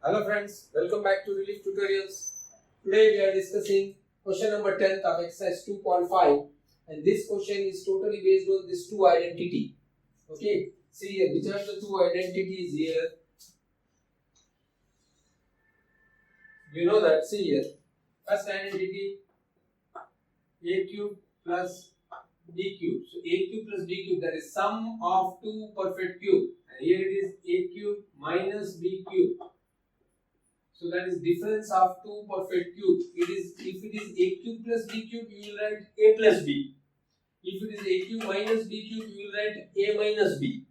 Hello friends, welcome back to Relief Tutorials. Today we are discussing question number 10 of exercise 2.5 and this question is totally based on this two identity. Okay, see here, which are the two identities here? You know that, see here, first identity a cube plus b cube. So a cube plus b cube, that is sum of two perfect cube, and here it is a cube minus b cube. So that is difference of two perfect cubes. If it is a cube plus b cube, you will write a plus b. If it is a cube minus b cube, you will write a minus b.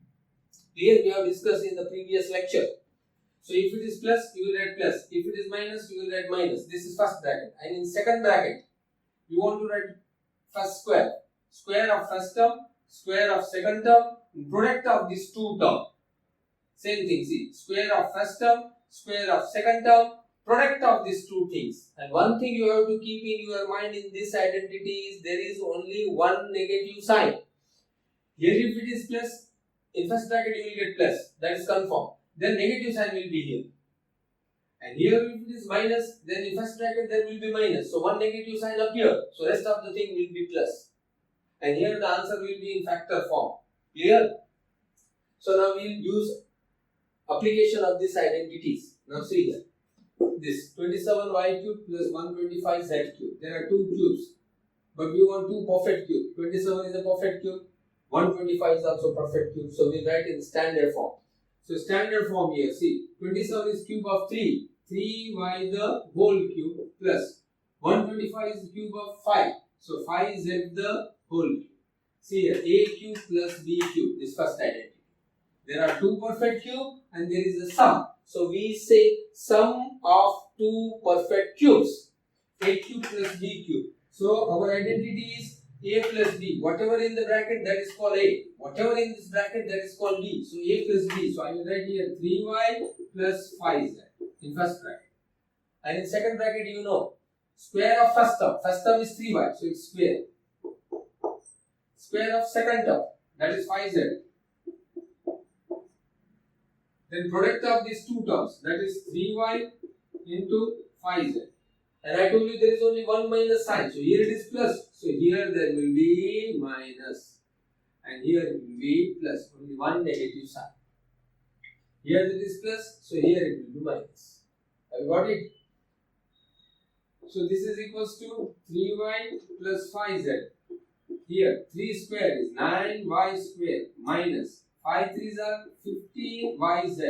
Here we have discussed in the previous lecture. So if it is plus, you will write plus. If it is minus, you will write minus. This is first bracket. And in second bracket, you want to write first square. Square of first term, square of second term, product of these two terms. Same thing, see. Square of first term, square of second term, product of these two things. And one thing you have to keep in your mind in this identity is there is only one negative sign. Here if it is plus, in first bracket you will get plus, that is confirmed. Then negative sign will be here. And here if it is minus, then in first bracket there will be minus. So one negative sign appear. So rest of the thing will be plus. And here the answer will be in factor form. Clear? So now we will use application of these identities. Now see here. This 27y cube plus 125z cube. There are two cubes. But we want two perfect cubes. 27 is a perfect cube. 125 is also perfect cube. So we write in standard form. So standard form here. See. 27 is cube of 3. 3y the whole cube plus 125 is the cube of 5. So 5z the whole cube. See here. A cube plus b cube. This first identity. There are two perfect cubes and there is a sum. So we say sum of two perfect cubes. A cube plus b cube. So our identity is a plus b. Whatever in the bracket, that is called a. Whatever in this bracket, that is called b. So a plus b. So I will write here 3y plus 5z in first bracket. And in second bracket, you know, square of first term. First term is 3y. So it's square. Square of second term. That is 5z. Then product of these two terms, that is 3y into 5z. And I told you there is only one minus sign. So here it is plus. So here there will be minus. And here it will be plus. Only one negative sign. Here it is plus. So here it will be minus. Have you got it? So this is equals to 3y plus 5z. Here 3 square is 9y square minus 5 3s are 15yz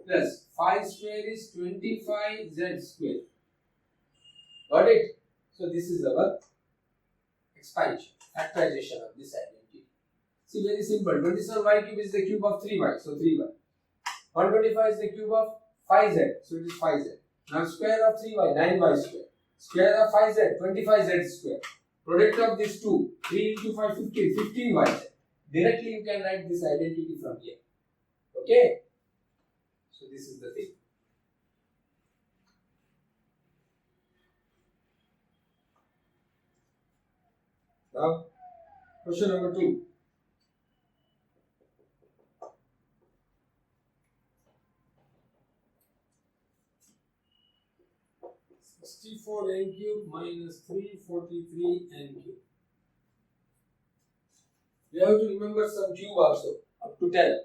plus 5 square is 25z square. Got it? So this is our expansion, factorization of this identity. See, very simple. 27y cube is the cube of 3y, so 3y. 125 is the cube of 5z, so it is 5z. Now square of 3y, 9y square. Square of 5z, 25z square. Product of these two, 3 into 5, 15, 15yz. Directly you can write this identity from here. Okay? So this is the thing. Now, question number 2. n cube minus 343 n cube. We have to remember some cube also, up to 10.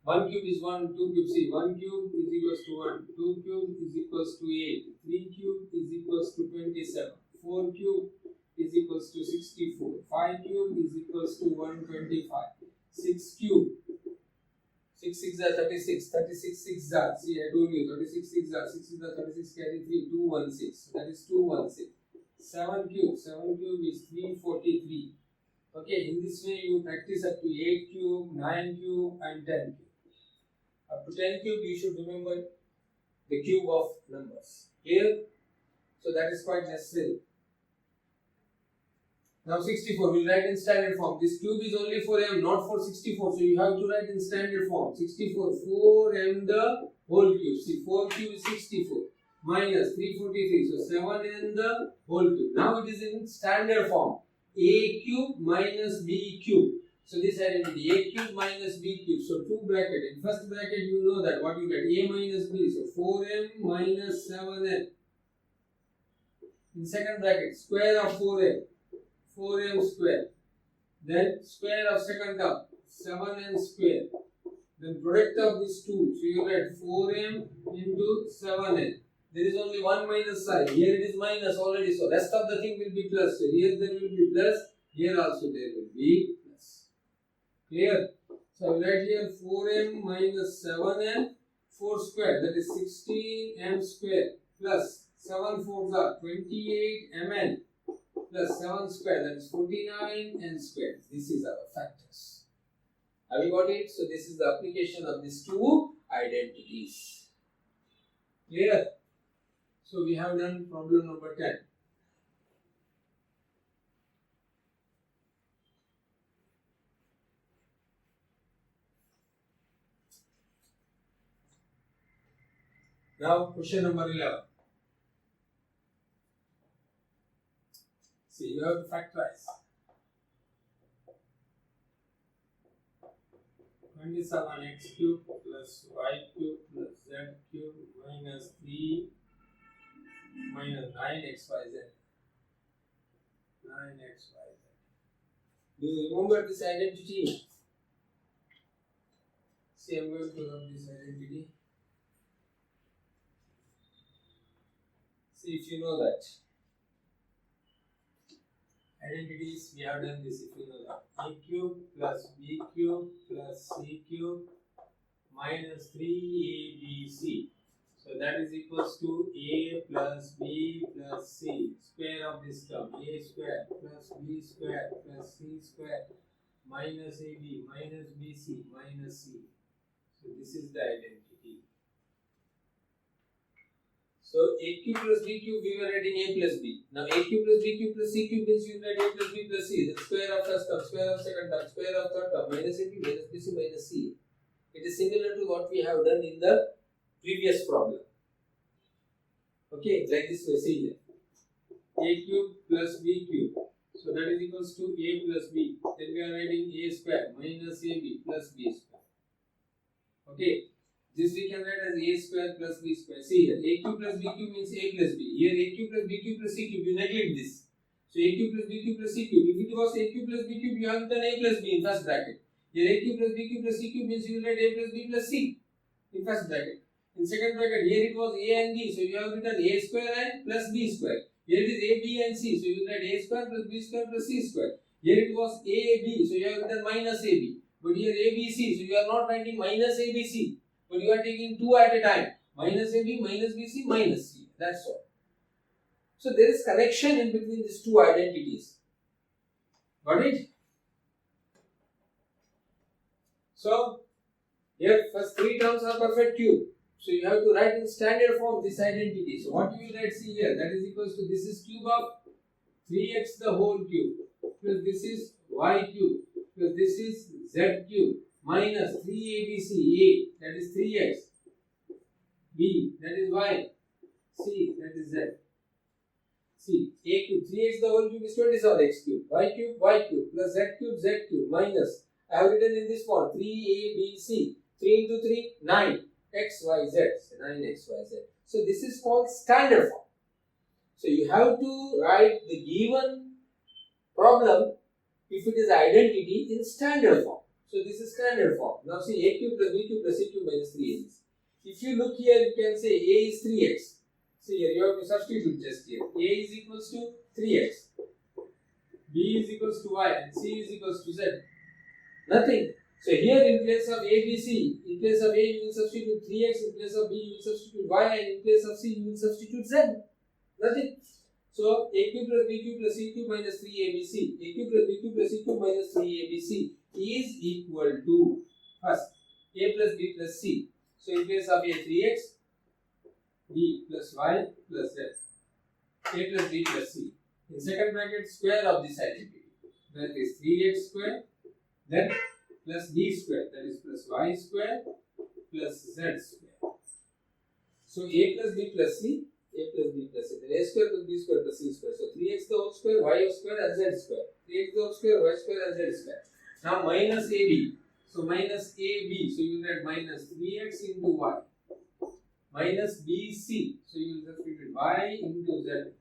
1 cube is 1, 2 cube, see, 1 cube is equals to 1, 2 cube is equals to 8, 3 cube is equals to 27, 4 cube is equals to 64, 5 cube is equals to 125, 6 cube, 6 6 are 36, 36 6 are, see I told you, 36 6 are, 6 is the 36 carry 3, 216, so that is 216, 7 cube is 343. Okay, in this way you practice up to 8 cube, 9 cube and 10 cube. Up to 10 cube you should remember the cube of numbers. Clear? So that is quite necessary. Now 64 we will write in standard form. This cube is only for m, not for 64. So you have to write in standard form. 64, 4m the whole cube. See, 4 cube is 64 minus 343. So 7n the whole cube. Now it is in standard form. A cube minus b cube. So this identity a cube minus b cube. So two bracket. In first bracket you know that what you get a minus b. So 4m minus 7n. In second bracket square of 4m, 4m square. Then square of second term 7n square. Then product of these two. So you get 4m into 7n. There is only one minus sign. Here it is minus already. So rest of the thing will be plus. So here there will be plus. Here also there will be plus. Clear? So I will write here 4m minus 7n 4 square, that is 16m square, plus 7 4s are 28mn plus 7 square, that is 49n square. This is our factors. Have you got it? So this is the application of these two identities. Clear? So we have done problem number 10. Now question number 11. See, you have to factorize. 27x cube plus y cube plus z cube minus 3 minus 9xyz. 9xyz. Do you remember this identity? See, I'm going to rub this identity. See if you know that. Identities, we have done this if you know that. A cube plus b cube plus c cube minus 3abc. So that is equals to a plus b plus c. Square of this term. A square plus b square plus c square minus ab minus bc minus c. So this is the identity. So a cube plus b cube, we were writing a plus b. Now a cube plus b cube plus c cube means you write a plus b plus c. The square of first term, square of second term, square of third term, minus ab minus bc minus c. It is similar to what we have done in the previous problem. Okay, like this way, see here. A cube plus b cube. So that is equals to a plus b. Then we are writing a square minus ab plus b square. Okay. This we can write as a square plus b square. See here, a cube plus b cube means a plus b. Here a cube plus b cube plus c cube, you neglect this. So a cube plus b cube plus c cube. If it was a cube plus b cube, you have done a plus b in first bracket. Here a cube plus b cube plus c cube means you will write a plus b plus c in first bracket. In second bracket, here it was a and b, so you have written a square and plus b square. Here it is a, b and c, so you will write a square plus b square plus c square. Here it was a, b, so you have written minus ab. But here a, b, c, so you are not writing minus a, b, c. But you are taking two at a time. Minus AB, minus BC, minus C. That's all. So there is connection in between these two identities. Got it? So here first three terms are perfect cube. So you have to write in standard form this identity. So what you will write, see here, that is equals to, this is cube of 3x the whole cube plus this is y cube plus this is z cube minus 3abc, a that is 3x, b that is y, c that is z. See, a cube, 3x the whole cube is 27x cube, y cube plus z cube minus, I have written in this form 3abc, 3 into 3, 9, x, y, z, so 9x, y, z. So this is called standard form. So you have to write the given problem if it is identity in standard form. So this is standard form. Now see, a cube plus b cube plus c cube minus 3ab. If you look here, you can say a is 3x. See here, you have to substitute just here. A is equals to 3x, b is equals to y, and c is equals to z. Nothing. So here in place of a, b, c, in place of a you will substitute 3x, in place of b you will substitute y, and in place of c you will substitute z. Nothing. So a cube plus b cube plus c cube minus 3abc, a cube plus b cube plus c cube minus 3abc is equal to first a plus b plus c. So in place of a 3x, b plus y plus z, a plus b plus c. In second bracket, square of this identity, that is 3x square, then plus b square, that is plus y square plus z square. So a plus b plus c, a plus b plus c, then a square plus b square plus c square. So 3x the whole square, y square and z square. 3x the whole square, y square and z square. Now minus AB. So minus AB. So you will get minus 3x into y. Minus BC. So you will substitute y into z.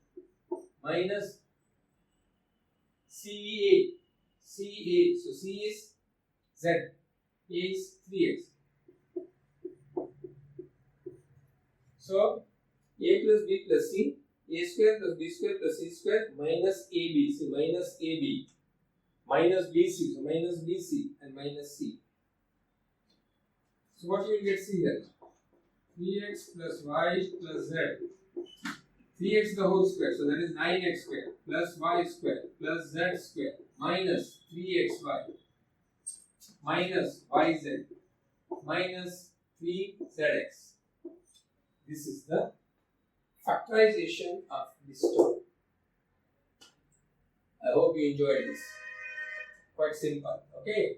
Minus CA. CA. So C is z. A is 3x. So A plus B plus C. A square plus B square plus C square minus AB. So minus AB. Minus BC. So minus BC and minus C. So what you will get C here? 3x plus y plus z. 3x the whole square. So that is 9x square plus y square plus z square minus 3xy minus yz minus 3zx. This is the factorization of this term. I hope you enjoyed this. Quite simple. Okay.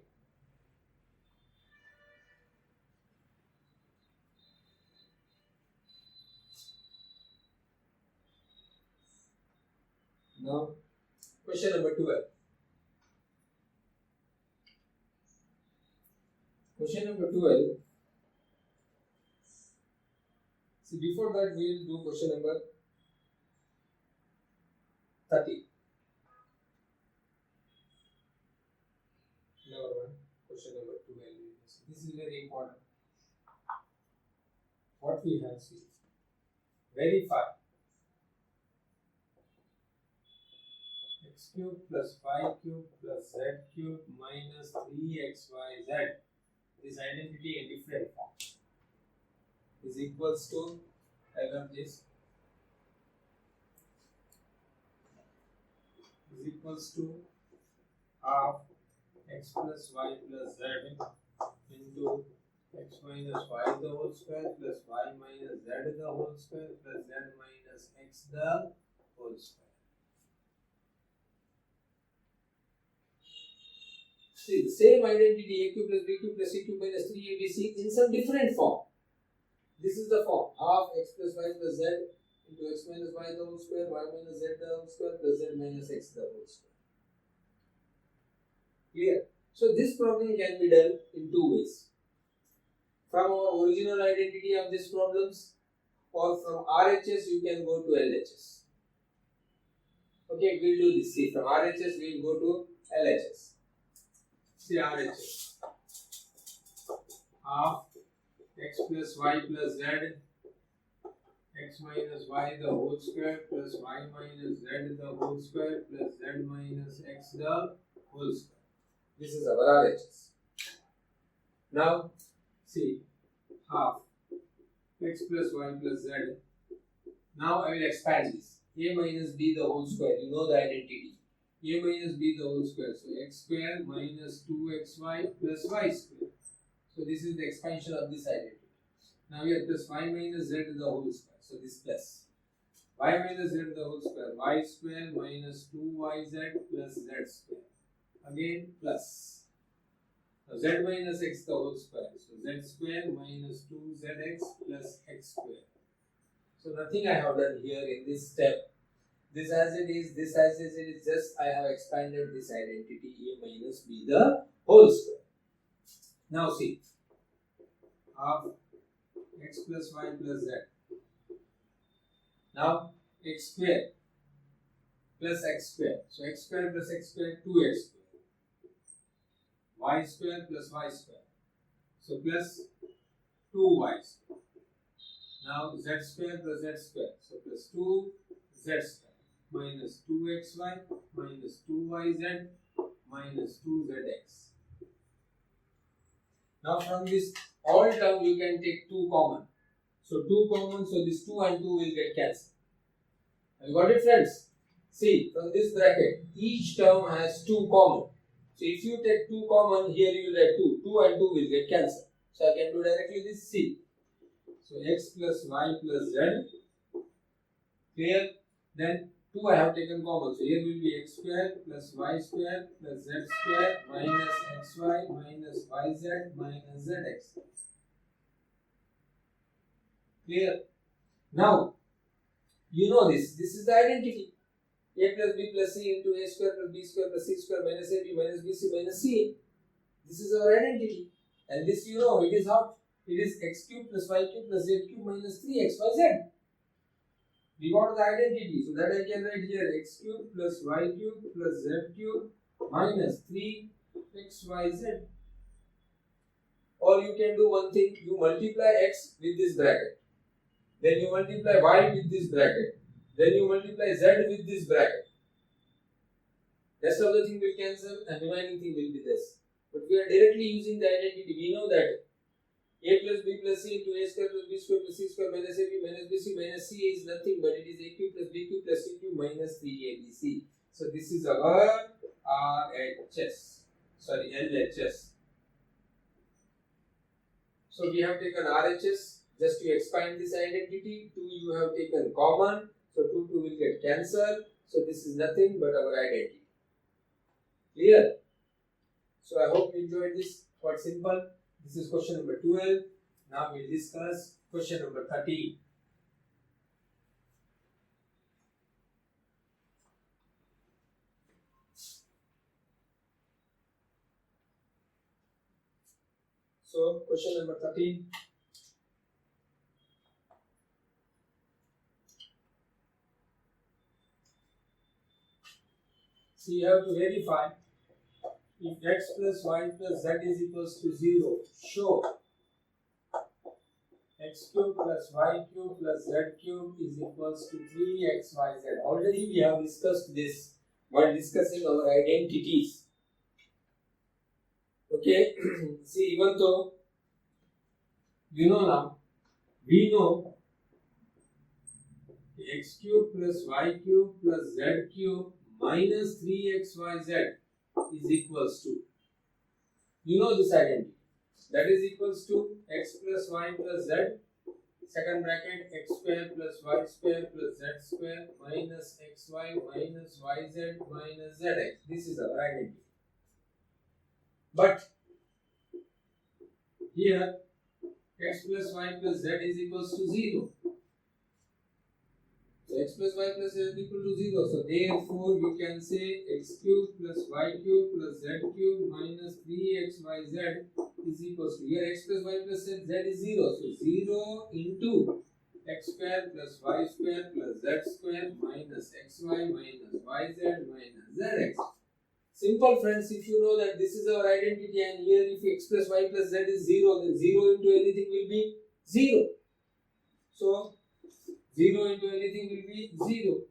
Now, question number 12. Question number 12. See, before that, we will do question number 30. Number 1. Question number 12. This is very important. What we have seen. Verify x cube plus y cube plus z cube minus 3xyz. This identity in different form is equals to, I got this, is equals to half x plus y plus z into x minus y the whole square plus y minus z the whole square plus z minus x the whole square. See, the same identity a cube plus b cube plus c cube minus 3abc in some different form. This is the form half x plus y plus z into x minus y the whole square, y minus z the whole square plus z minus x the whole square. Clear? So this problem can be done in two ways. From our original identity of these problems or from RHS you can go to LHS. Okay, we'll do this. See, from RHS we'll go to LHS. See RHS. Half x plus y plus z x minus y the whole square plus y minus z the whole square plus z minus x the whole square. This is our RHS. Now, see, half x plus y plus z. Now I will expand this. A minus b the whole square. You know the identity. A minus b the whole square. So x square minus 2xy plus y square. So this is the expansion of this identity. Now we have plus y minus z the whole square. So this plus y minus z the whole square. Y square minus 2yz plus z square. Again plus. Now z minus x the whole square. So z square minus 2zx plus x square. So nothing I have done here in this step. This as it is, this as it is, just I have expanded this identity a minus b the whole square. Now see, half x plus y plus z. Now x square plus x square. So x square plus x square, 2x square. Y square plus y square. So plus 2y square. Now z square plus z square. So plus 2z square. Minus 2xy minus 2yz minus 2zx. Now from this all term you can take 2 common. So 2 common, so this 2 and 2 will get cancelled. Have you got it, friends? See, from this bracket each term has 2 common. So if you take 2 common, here you will get 2. 2 and 2 will get cancelled. So I can do directly this C. So x plus y plus z. Clear? Then 2 I have taken common. So here will be x square plus y square plus z square minus xy minus yz minus zx. Clear? Now, you know this. This is the identity. A plus b plus c into a square plus b square plus c square minus ab minus bc minus c. This is our identity. And this you know, it is how? It is x cube plus y cube plus z cube minus 3xyz. We got the identity. So that I can write here x cube plus y cube plus z cube minus 3xyz. Or you can do one thing, you multiply x with this bracket. Then you multiply y with this bracket. Then you multiply z with this bracket. Rest of the thing will cancel and remaining thing will be this. But we are directly using the identity. We know that a plus b plus c into a square plus b square plus c square minus ab minus bc minus c is nothing but it is a cube plus b cube plus c cube minus 3abc. So this is our RHS. Sorry, LHS. So we have taken RHS just to expand this identity. 2 you have taken common. So 2 will get cancelled. So this is nothing but our identity. Clear? So I hope you enjoyed this. Quite simple. This is question number 12. Now we'll discuss question number 13. So question number 13. So you have to verify if x plus y plus z is equals to 0, show x cube plus y cube plus z cube is equals to 3xyz. Already we have discussed this while discussing our identities. Okay, see, even though you know now, we know x cube plus y cube plus z cube minus 3xyz is equals to, you know this identity, that is equals to x plus y plus z, second bracket x square plus y square plus z square minus xy minus yz minus zx. This is our identity. But here x plus y plus z is equals to 0. So x plus y plus z is equal to 0. So therefore you can say x cube plus y cube plus z cube minus 3xyz is equals to, here x plus y plus z is 0. So 0 into x square plus y square plus z square minus xy minus yz minus zx. Simple, friends. If you know that this is our identity and here if x plus y plus z is 0, then 0 into anything will be 0. So 0 into anything will be 0.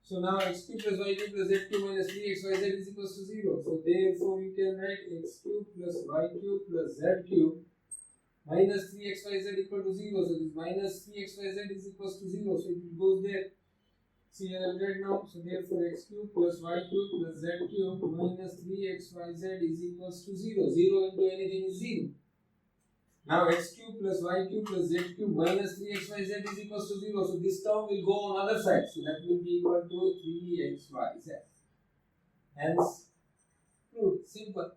So now x cube plus y cube plus z cube minus 3xyz is equals to 0. So therefore you can write x cube plus y cube plus z cube minus 3xyz equal to 0. So this minus 3xyz is equals to 0. So it goes there. See here I'll write now. So therefore x cube plus y cube plus z cube minus 3xyz is equals to 0. 0 into anything is 0. Now x cube plus y cube plus z cube minus 3xyz is equals to 0. So this term will go on other side. So that will be equal to 3xyz. Hence, proved. Simple.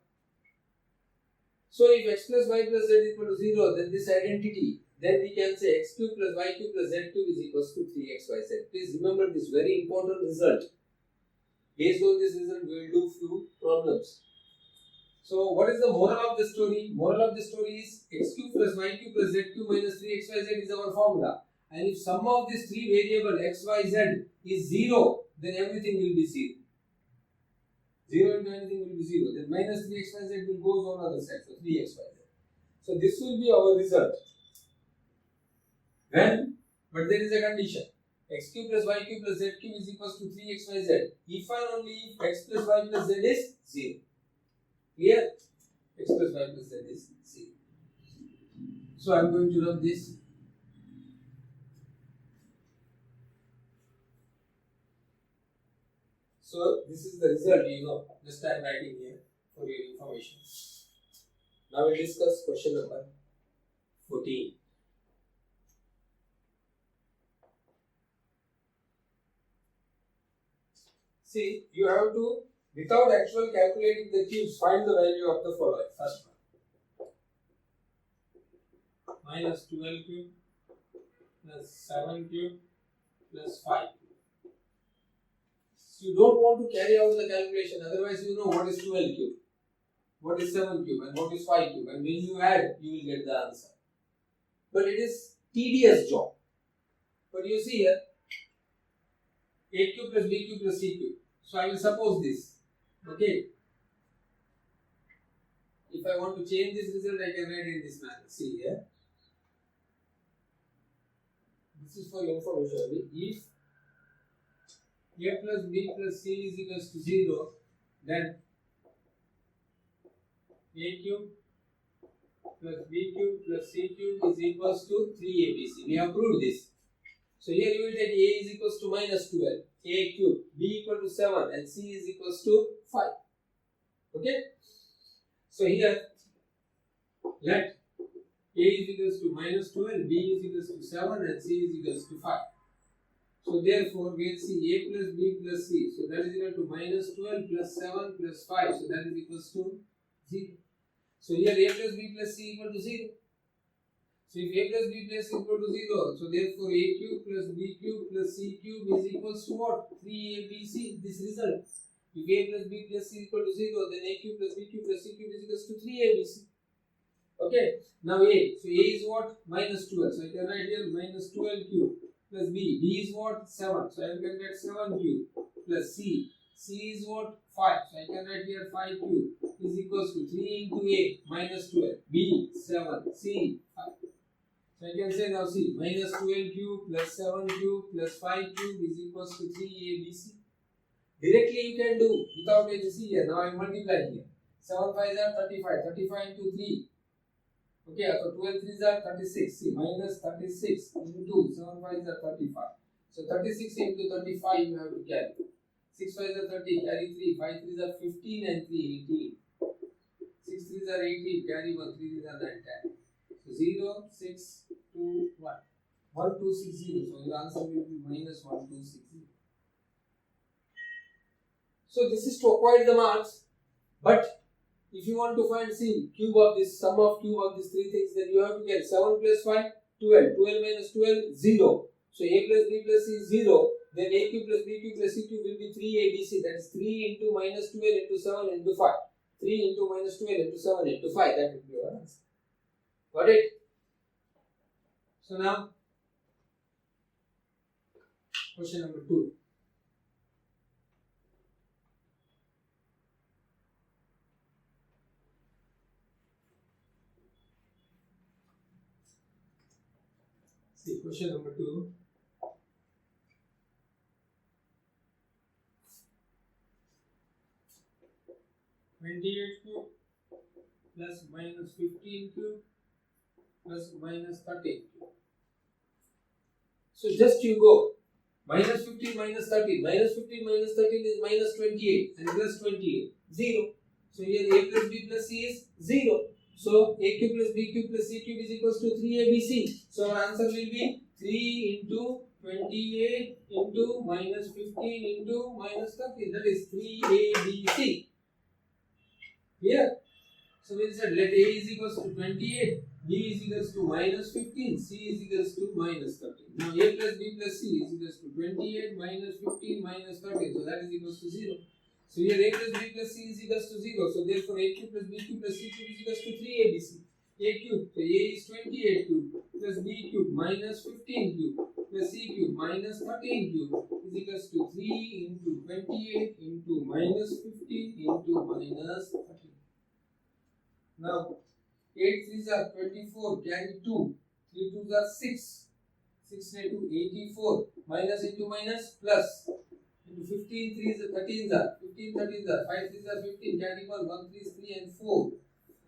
So if x plus y plus z is equal to 0, then this identity, then we can say x cube plus y cube plus z cube is equals to 3xyz. Please remember this very important result. Based on this result, we will do few problems. So what is the moral of the story? Moral of the story is x cube plus y cube plus z cube minus 3xyz is our formula. And if sum of these three variable x, y, z is 0, then everything will be 0. 0 into anything will be 0. Then minus 3xyz will go on other side. So 3xyz. So this will be our result. When? But there is a condition. X cube plus y cube plus z cube is equals to 3xyz. If and only if x plus y plus z is 0. Here, x plus y plus z is 0. So I am going to rub this. So this is the result, you know. Just I am writing here for your information. Now we will discuss question number 14. See, you have to, without actual calculating the cubes, find the value of the following. First one. Minus 12 cube plus 7 cube plus 5 cube. So you don't want to carry out the calculation, otherwise you know what is 12 cube. what is 7 cube and what is 5 cube, and when you add, you will get the answer. But it is tedious job. But you see here, a cube plus b cube plus c cube. So I will suppose this. Okay. If I want to change this result, I can write in this manner. See here. This is for your information only. If a plus b plus c is equals to 0, then a cube plus b cube plus c cube is equals to 3abc. We have proved this. So here you will take a is equals to minus 12, a cube, b equal to 7 and c is equals to 5. Okay. So here let a is equals to minus 12, b is equals to 7 and c is equals to 5. So therefore we will see a plus b plus c. So that is equal to minus 12 plus 7 plus 5. So that is equals to 0. So here a plus b plus c equal to 0. So if a plus b plus c equal to 0, so therefore a cube plus b cube plus c cube is equals to what? 3abc, this result. If a plus b plus c equal to 0, then a cube plus b cube plus c cube is equals to 3abc. Okay, now a. So a is what? Minus 12. So I can write here minus 12 cube plus b. B is what? 7. So I can get 7 cube plus c. C is what? 5. So I can write here 5 cube is equals to 3 into a minus 12. B 7. C 5. So I can say now see minus 12 cube plus 7 cube plus 5 cube is equals to 3abc. Directly you can do without any c here. Now I multiply here. 7 5s are 35. 35 into 3. Okay, so 12 3s are 36. See, minus 36 into 7 5s are 35. So 36 into 35 you have to carry. 6 5s are 30, carry 3. 5 3s are 15 and 3 18. 6 3s are 18, carry 1. 3 3s are 9 10. So 0 6 2 1. 1 2 6 0. So your answer will be minus 1 2 6 0. So this is to acquire the marks, but if you want to find cube of this, sum of cube of these three things, then you have to get 7 plus 5, 12. 12 minus 12, 0. So a plus b plus c is 0. Then a cube plus b cube plus c cube will be 3abc. That is 3 into minus 12 into 7 into 5. 3 into minus 12 into 7 into 5. That will be your answer. Got it? So now, question number 2. See, question number 2. cube plus minus 15 cube plus minus 13 cube. So just you go minus 15 minus 13. Minus 15 minus 13 is minus 28 and plus 28. 0. So here a plus b plus c is 0. So a cube plus b cube plus c cube is equals to 3abc. So our answer will be 3 into 28 into minus 15 into minus 13. That is 3abc. Here. So we said let a is equals to 28, b is equals to minus 15, c is equals to minus 13. Now a plus b plus c is equals to 28 minus 15 minus 13. So that is equals to 0. So here a plus b plus c is equals to 0. So therefore a cube plus b cube plus c cube is equals to 3abc. A cube, so a is 28 cube plus b cube minus 15 cube plus c cube minus 13 cube is equals to 3 into 28 into minus 15 into minus 13. Now 8 3s are 24, carry 2, 3 2s are 6, 6 and 2 84, minus into minus plus into 15 3s are 13s are 15 13s are 5 3s are 15, carry 1 1 3 is 3 and 4,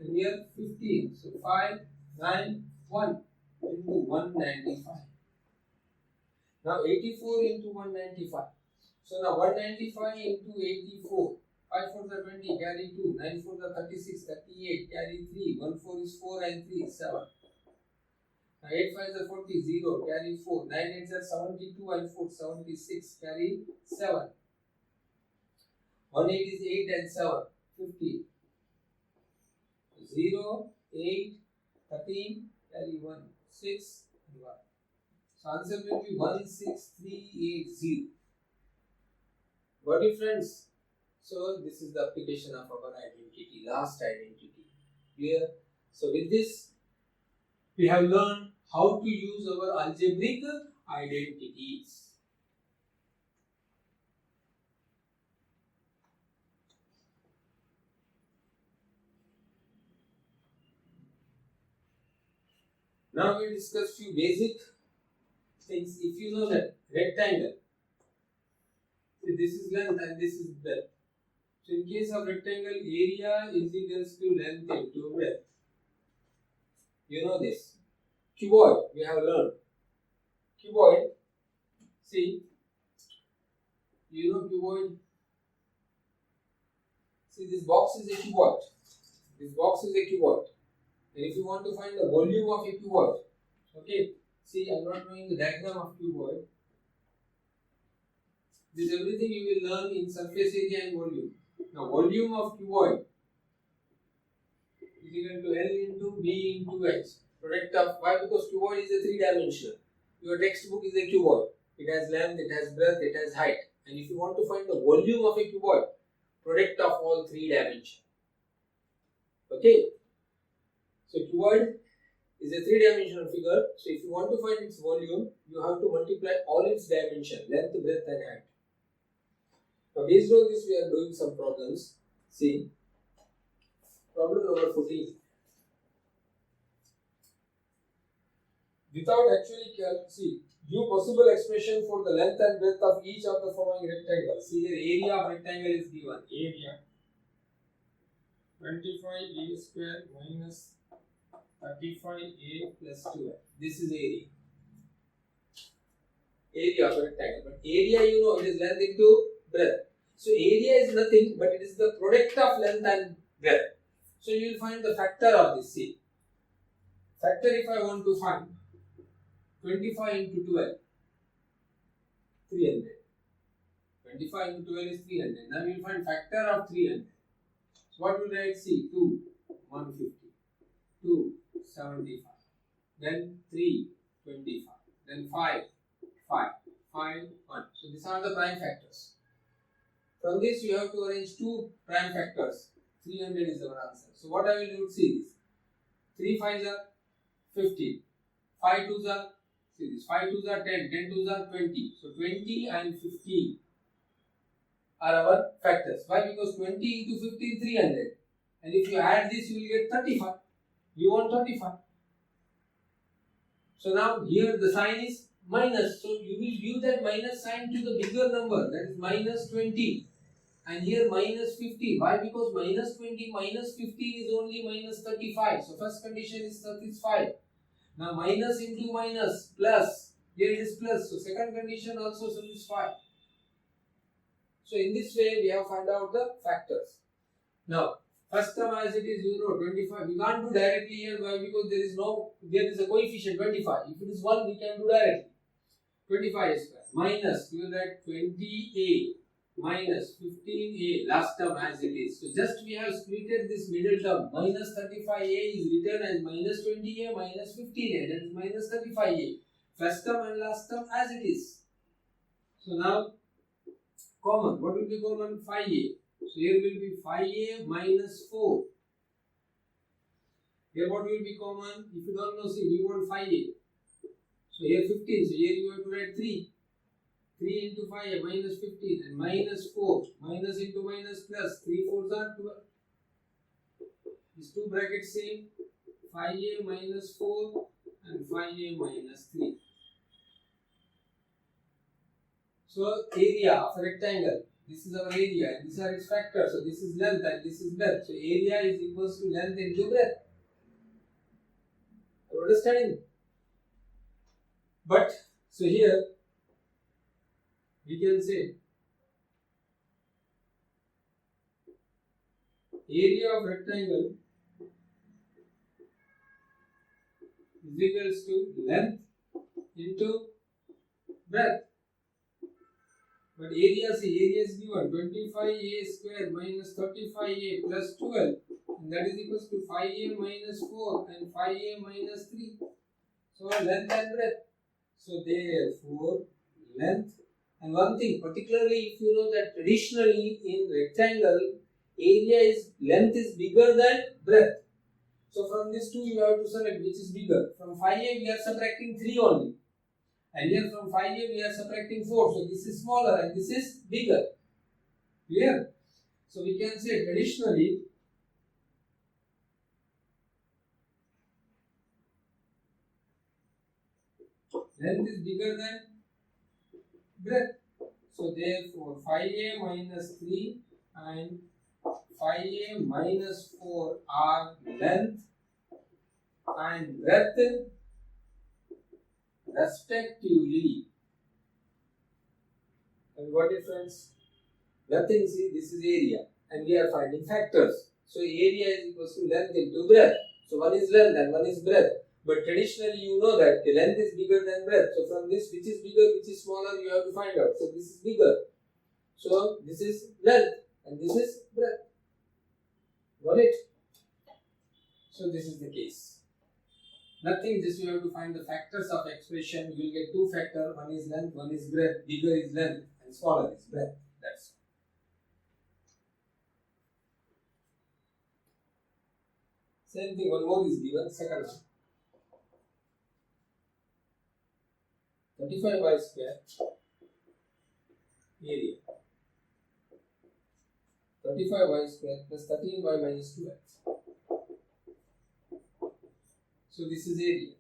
and here 15. So 5 9 1 into 195. Now 84 into 195. So now 195 into 84. 5 4s are 20, carry 2, 9 4s are 36, 38, carry 3, 1 4 is 4 and 3, 7. Now 8 5s are 40, 0, carry 4, 9 8s are 72 and 4, 76, carry 7. 1 8 is 8 and 7, 50. 0, 8, 13, carry 1, 6 and 1. So answer will be 16380. Got it, friends? So this is the application of our identity, last identity. Clear? So with this, we have learned how to use our algebraic identities. Now we will discuss few basic things. If you know that rectangle, this is length and this is breadth. So in case of rectangle, area is equals to length into breadth. You know this. Cuboid, we have learned. Cuboid, see, you know cuboid. See, this box is a cuboid. This box is a cuboid. And if you want to find the volume of a cuboid, okay, see, I am not drawing the diagram of cuboid. This is everything you will learn in surface area and volume. Now, volume of cuboid is equal to L into B into H. Product of, why? Because cuboid is a three-dimensional. Your textbook is a cuboid. It has length, it has breadth, it has height. And if you want to find the volume of a cuboid, product of all three dimensions. Okay. So cuboid is a three-dimensional figure. So if you want to find its volume, you have to multiply all its dimensions, length, breadth and height. Now based on this, we are doing some problems. See, problem number 14. Without actually see, give possible expression for the length and breadth of each of the following rectangles. See, here area of rectangle is given. Area 25a square minus 35a plus 12. This is area. Area of rectangle. But area, you know, it is length into breadth. So area is nothing but it is the product of length and breadth. So you will find the factor of this. See, factor if I want to find 25 into 12, 300. 25 into 12 is 300. Now you will find factor of 300. So what will write? See, 2, 150, 2, 75, then 3, 25, then 5, 5, 5, 1. So these are the prime factors. From this you have to arrange two prime factors. 300 is our answer. So what I will do, see this. 3 5s are 15. 5 2s are, see this, 5 2s are 10, 10 2s are 20. So 20 and 15 are our factors. Why? Because 20 into 15, 300. And if you add this, you will get 35. You want 35. So now here the sign is minus. So you will give that minus sign to the bigger number, that is minus 20. And here minus 50. Why? Because minus 20 minus 50 is only minus 35. So first condition is satisfied. Now minus into minus plus. Here it is plus. So second condition also satisfied. So in this way we have found out the factors. Now first term as it is, you know, 25. We can't do directly here. Why? Because there is a coefficient 25. If it is 1, we can do directly. 25 square minus, you will write 20a minus 15a, last term as it is. So just we have splitted this middle term. Minus 35a is written as minus 20a minus 15a, that is minus 35a. First term and last term as it is. So now common, what will be common? 5a. So here will be 5a minus 4. Here what will be common? If you don't know, see, we want 5a. So here 15. So here you have to write 3. 3 into 5 minus 15 and minus 4. Minus into minus plus. 3 4s are 12. These two brackets same. 5a minus 4 and 5a minus 3. So area of a rectangle. This is our area and these are its factors. So this is length and this is breadth. So area is equals to length into breadth. Are you understanding? But so here we can say area of rectangle is equals to length into breadth. But area, see, area is given 25a square minus 35a plus 12, and that is equals to 5a minus 4 and 5a minus 3. So length and breadth. So therefore length And one thing, particularly if you know that traditionally in rectangle, length is bigger than breadth. So from this two you have to select which is bigger. From 5a we are subtracting 3 only. And here from 5a we are subtracting 4. So this is smaller and this is bigger. Clear? So we can say traditionally length is bigger than breadth. So therefore 5a minus 3 and 5a minus 4 are length and breadth respectively. And what is friends? Nothing, see, this is area and we are finding factors. So area is equal to length into breadth. So one is length and one is breadth. But traditionally you know that the length is bigger than breadth. So from this, which is bigger, which is smaller, you have to find out. So this is bigger. So this is length and this is breadth. Got it? So this is the case. Nothing, just you have to find the factors of expression. You will get two factors. One is length, one is breadth. Bigger is length and smaller is breadth. That's all. Same thing, one more is given, second one. 35y square area. 35y square plus 13y minus 2x. So this is area.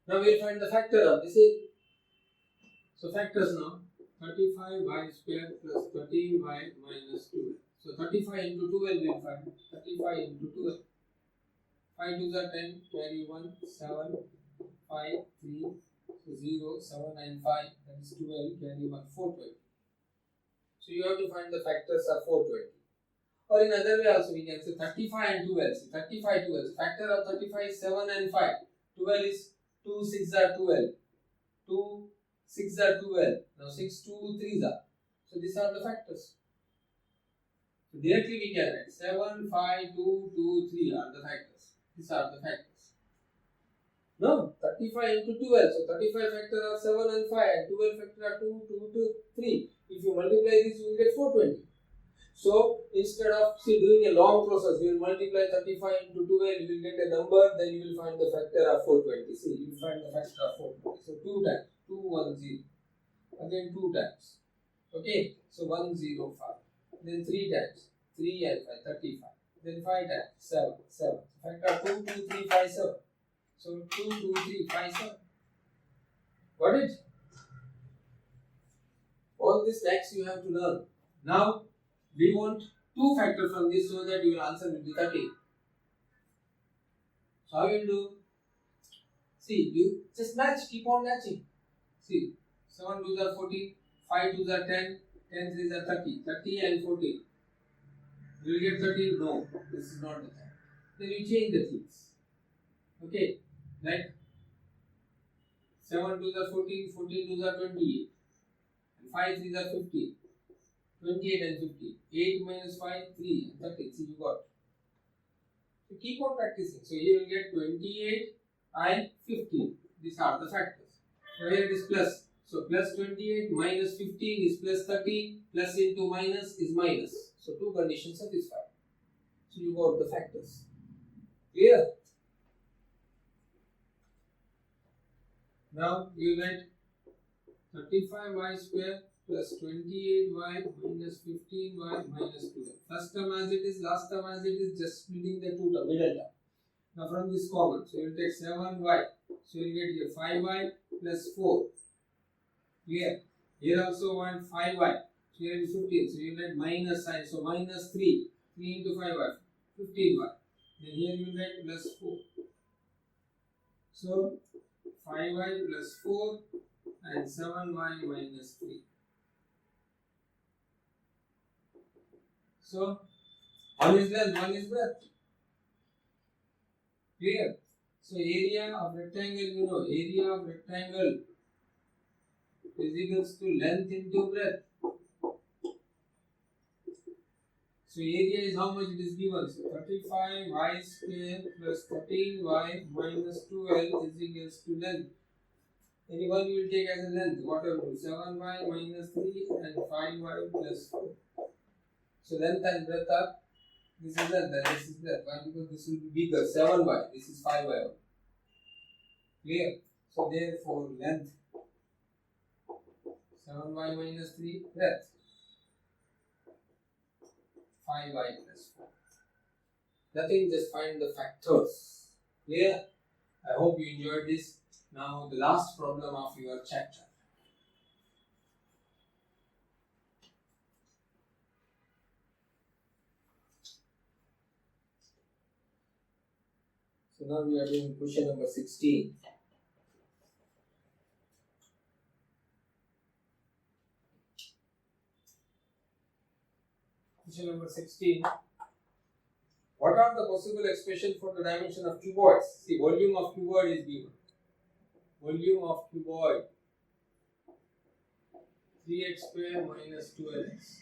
Now we will find the factor of this area. So factors now. 35y square plus 13y minus 2x. So 35 into 12 we will find. 35 into 12. 5 2s are 10, carry 1, 7, 5, 3, so 0, 7 and 5, that is 12, carry 1, 420. So you have to find the factors of 420. Or in other way also we can say 35 and 12. So 35, 12. Factor of 35 is 7 and 5. 12 is 2, 6 are 12. 2, 6 are 12. Now 6, 2, 3 are. So these are the factors. So directly we can write 7, 5, 2, 2, 3 are the factors. These are the factors. No, 35 into 12. So 35 factor are 7 and 5 and 12 factor are 2, 2, 2, 3. If you multiply this, you will get 420. So instead of doing a long process, you will multiply 35 into 12, you will get a number, then you will find the factor of 420. See, you will find the factor of 420. So 2 times, 2, 1, 0. Again 2 times. Okay, so 1, 0, 5. Then 3 times, 3 and 5, 35. Then 5 times, 7, 7. Factor 2, 2, 3, 5, 7. So 2, 2, 3, 5, 7. Got it? All this next you have to learn. Now, we want two factors from this so that your answer will be 30. So how you will do? See, you just match, keep on matching. See, 7 2s are 14, 5 2s are 10, 10 3s are 30, 30 and 14. You will get 13? No, this is not the time. Then you change the things. Okay, like 7 2s are 14, 14 2s are 28, and 5 3s are 15. 28 and 50. 8 minus 5, 3 and 30. See, you got. So keep on practicing. So here you will get 28 and 15. These are the factors. So here it is plus. So plus 28 minus 15 is plus 30. Plus into minus is minus. So two conditions satisfied. So you got the factors. Clear? Now you get 35y square plus 28y minus 15y minus 2. First term as it is, last term as it is, just splitting the two term, middle term. Now from this common, so you will take 7y. So you will get here 5y plus 4. Clear? Here also want 5y. So here it is 15. So you will get minus sign. So minus 3. 3 into 5y. 15y. Then here you will get plus 4. So 5y plus 4 and 7y minus 3. So, one is length, one is breadth. Clear? So, area of rectangle, you know, area of rectangle is equals to length into breadth. So, area is how much it is given. So, 35y square plus 13y minus 12 is equals to length. Any one you will take as a length. Whatever. 7y minus 3 and 5y plus 4. So length and breadth are, this is length and this is breadth. Why? Because this will be bigger. 7y. This is 5y. Clear? So therefore length 7y minus 3, breadth 5y plus 4. Nothing, just find the factors. Clear? I hope you enjoyed this. Now the last problem of your chapter. So now we are doing question number 16. Question number 16. What are the possible expressions for the dimension of cuboids? See, volume of cuboid is given. Volume of cuboid 3x square minus 12x.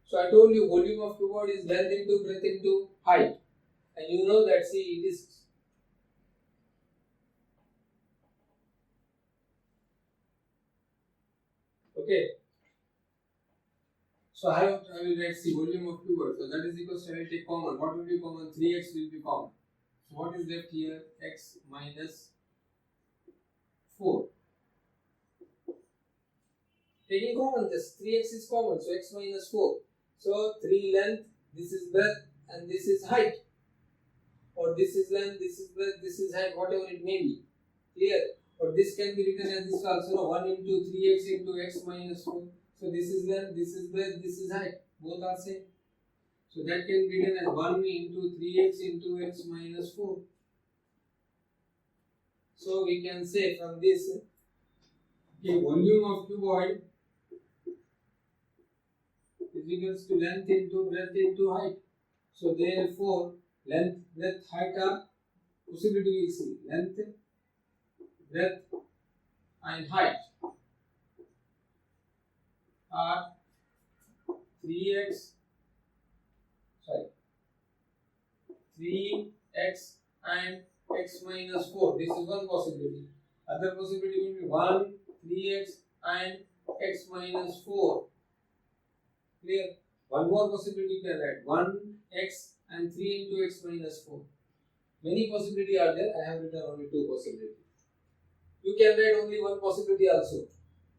So I told you volume of cuboid is length into breadth into height. And you know that, see, it is okay. So I will write, see, volume of cuboid. So that is equals to, I will take common. What will be common? 3x will be common. So what is left here? X minus 4. Taking common, this 3x is common. So x minus 4. So 3 length, this is breadth, and this is height. Or this is length, this is breadth, this is height, whatever it may be. Clear? Or this can be written as this also, no? 1 into 3x into x minus 4. So this is length, this is breadth, this is height. Both are same. So that can be written as 1 into 3x into x minus 4. So we can say from this, okay, volume of cuboid is equals to length into breadth into height. So therefore, length, breadth, height are possibility we see. Length, breadth and height are 3x and x minus 4. This is one possibility. Other possibility will be 1, 3x and x minus 4. Clear? One more possibility you can write 1x and 3 into x minus 4. Many possibilities are there. I have written only 2 possibilities. You can write only one possibility also.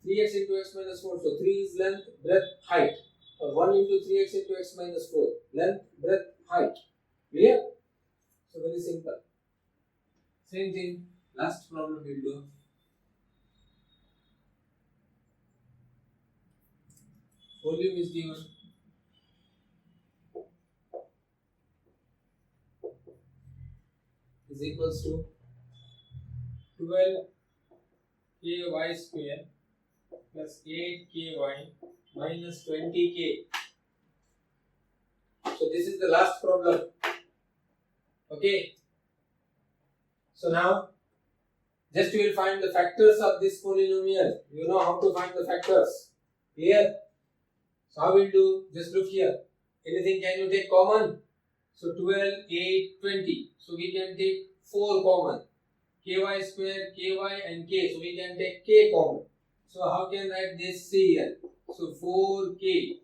3x into x minus 4. So 3 is length, breadth, height. Or 1 into 3x into x minus 4. Length, breadth, height. Clear? So very simple. Same thing. Last problem we will do. Volume is given. Is equals to 12 ky square plus 8 ky minus 20k. So this is the last problem. Okay. So now, just you will find the factors of this polynomial. You know how to find the factors. Here. So how will do? Just look here. Anything can you take common? So 12, 8, 20. So we can take 4 common. Ky square, ky and k. So we can take k common. So how can I write this? See here. So 4k.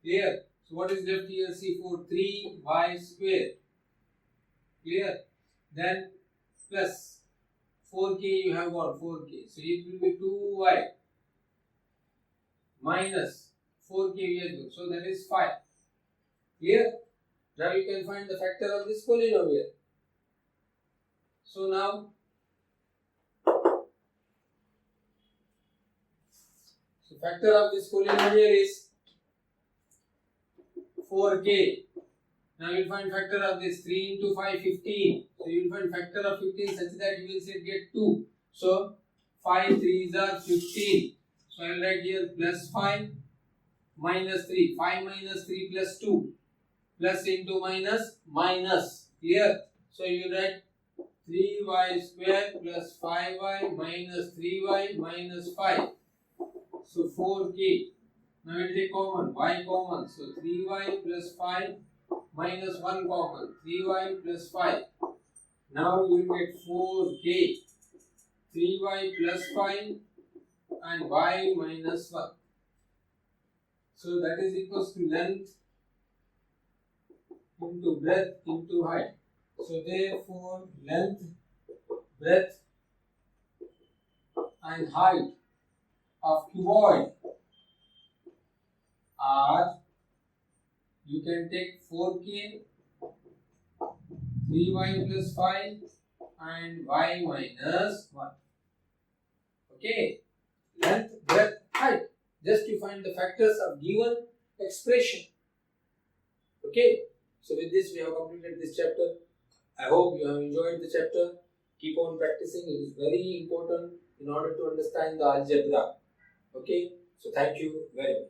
Clear? So what is left here? See 4, 3y square. Clear? Then plus 4k you have got 4k. So it will be 2y minus 4k we have got. So that is 5. Clear? Now you can find the factor of this polynomial. So now, so factor of this polynomial is 4k. Now you will find factor of this 3 into 5, 15. So you will find factor of 15 such that you will say get 2. So 5 3s are 15. So I will write here plus 5 minus 3. 5 minus 3 plus 2. Plus into minus minus. Clear? So you will write 3y square plus 5y minus 3y minus 5. So 4k. Now we will take common. Y common. So 3y plus 5 minus 1 common. 3y plus 5. Now you will get 4k. 3y plus 5 and y minus 1. So that is equals to length into breadth into height. So therefore length, breadth and height of cuboid are, you can take 4k, 3y plus 5 and y minus 1. Okay, length, breadth, height. Just to find the factors of given expression. Okay, so with this we have completed this chapter. I hope you have enjoyed the chapter. Keep on practicing, it is very important in order to understand the algebra. Okay, so thank you very much.